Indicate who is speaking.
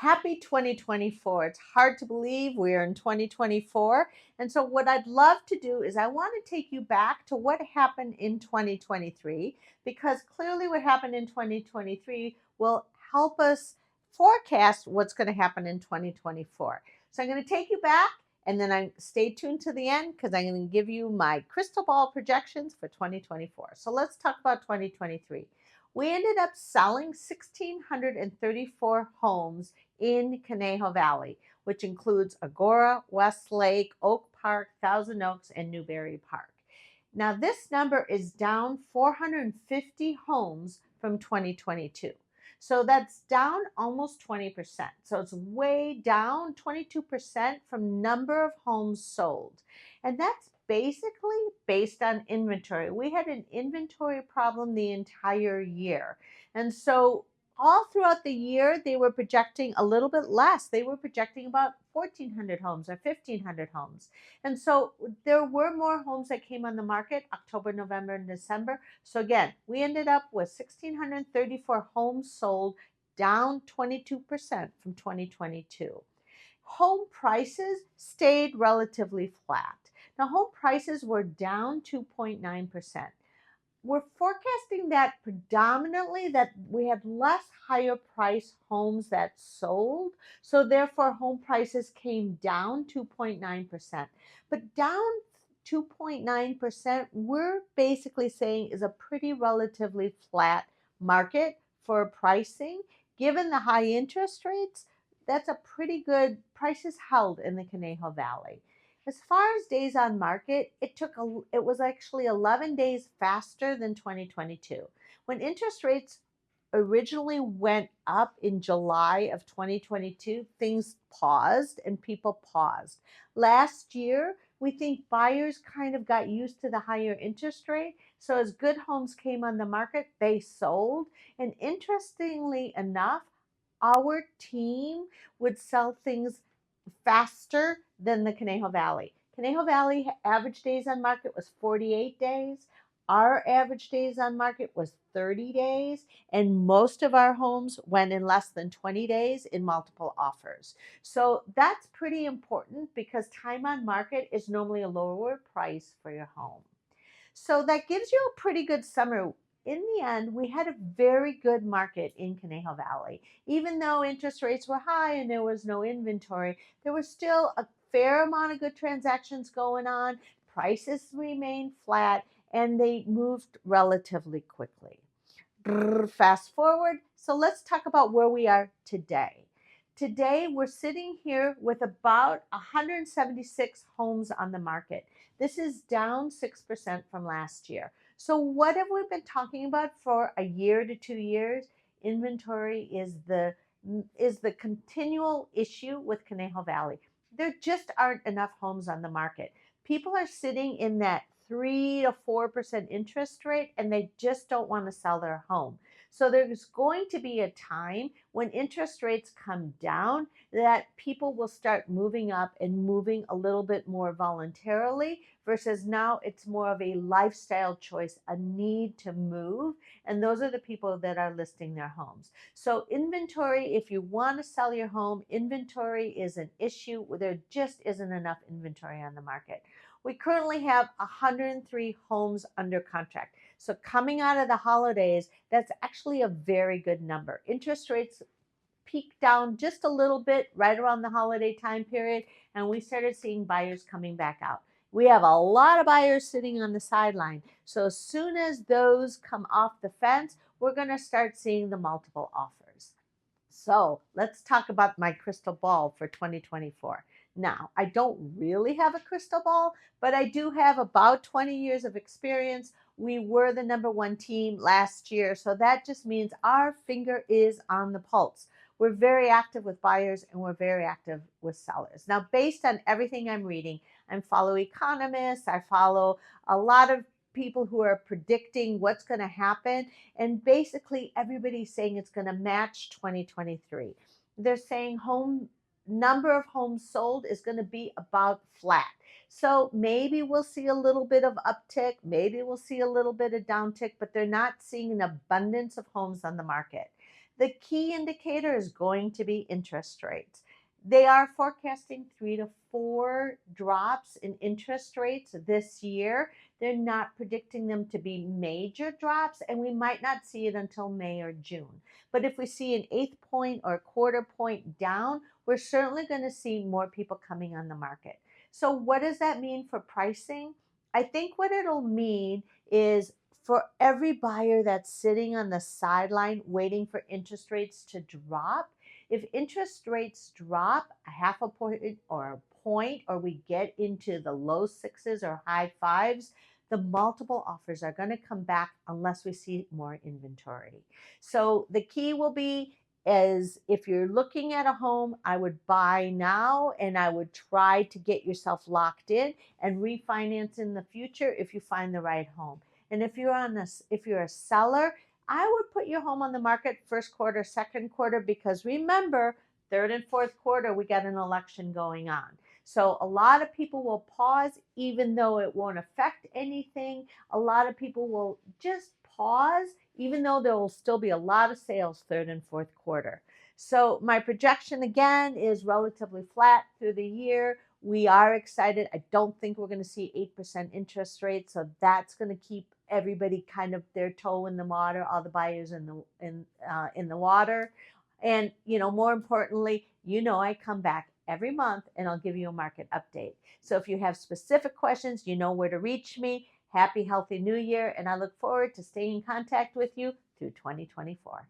Speaker 1: Happy 2024. It's hard to believe we're in 2024. And so, what I'd love to do is I want to take you back to what happened in 2023, because clearly what happened in 2023 will help us forecast what's going to happen in 2024. So, I'm going to take you back and then stay tuned to the end because I'm going to give you my crystal ball projections for 2024. So, let's talk about 2023. We ended up selling 1,634 homes in Conejo Valley, which includes Agora, Westlake, Oak Park, Thousand Oaks, and Newberry Park. Now, this number is down 450 homes from 2022. So that's down almost 20%. So it's way down 22% from number of homes sold. And that's basically based on inventory. We had an inventory problem the entire year. And so all throughout the year, they were projecting a little bit less. They were projecting about 1,400 homes or 1,500 homes. And so there were more homes that came on the market October, November, and December. So again, we ended up with 1,634 homes sold, down 22% from 2022. Home prices stayed relatively flat. Now, home prices were down 2.9%. We're forecasting that predominantly that we had less higher price homes that sold. So therefore home prices came down 2.9%. But down 2.9%, we're basically saying is a pretty relatively flat market for pricing. Given the high interest rates, that's a pretty good prices held in the Conejo Valley. As far as days on market, it was actually 11 days faster than 2022. When interest rates originally went up in July of 2022, things paused and people paused. Last year, we think buyers kind of got used to the higher interest rate. So as good homes came on the market, they sold. And interestingly enough, our team would sell things faster than the Conejo Valley. Conejo Valley average days on market was 48 days. Our average days on market was 30 days, and most of our homes went in less than 20 days in multiple offers. So that's pretty important because time on market is normally a lower price for your home. So that gives you a pretty good summary. In the end, we had a very good market in Conejo Valley. Even though interest rates were high and there was no inventory, there was still a fair amount of good transactions going on. Prices remained flat and they moved relatively quickly. Fast forward. So let's talk about where we are today. Today, we're sitting here with about 176 homes on the market. This is down 6% from last year. So what have we been talking about for a year to 2 years? Inventory is the continual issue with Conejo Valley. There just aren't enough homes on the market. People are sitting in that 3 to 4% interest rate and they just don't want to sell their home. So there's going to be a time when interest rates come down that people will start moving up and moving a little bit more voluntarily versus now it's more of a lifestyle choice, a need to move. And those are the people that are listing their homes. So inventory, if you want to sell your home, inventory is an issue. There just isn't enough inventory on the market. We currently have 103 homes under contract. So coming out of the holidays, that's actually a very good number. Interest rates peaked down just a little bit right around the holiday time period, and we started seeing buyers coming back out. We have a lot of buyers sitting on the sideline. So as soon as those come off the fence, we're going to start seeing the multiple offers. So let's talk about my crystal ball for 2024. Now, I don't really have a crystal ball, but I do have about 20 years of experience. We were the #1 team last year, so that just means our finger is on the pulse. We're very active with buyers and we're very active with sellers. Now, based on everything I'm reading, I follow economists, I follow a lot of people who are predicting what's going to happen, and basically everybody's saying it's going to match 2023. They're saying number of homes sold is going to be about flat. So maybe we'll see a little bit of uptick, maybe we'll see a little bit of downtick, but they're not seeing an abundance of homes on the market. The key indicator is going to be interest rates. They are forecasting 3 to 4 drops in interest rates this year. They're not predicting them to be major drops, and we might not see it until May or June. But if we see an eighth point or a quarter point down, we're certainly going to see more people coming on the market. So, what does that mean for pricing? I think what it'll mean is for every buyer that's sitting on the sideline waiting for interest rates to drop, if interest rates drop a half a point or a point, or we get into the low sixes or high fives, the multiple offers are going to come back unless we see more inventory. So the key will be is if you're looking at a home, I would buy now and I would try to get yourself locked in and refinance in the future if you find the right home. And if you're a seller, I would put your home on the market first quarter, second quarter, because remember, third and fourth quarter, we got an election going on. So a lot of people will pause, even though it won't affect anything. A lot of people will just pause, even though there will still be a lot of sales third and fourth quarter. So my projection again is relatively flat through the year. We are excited. I don't think we're going to see 8% interest rates, so that's going to keep everybody kind of their toe in the water, all the buyers in the water. And more importantly, I come back every month and I'll give you a market update. So if you have specific questions, you know where to reach me. Happy, healthy New Year, and I look forward to staying in contact with you through 2024.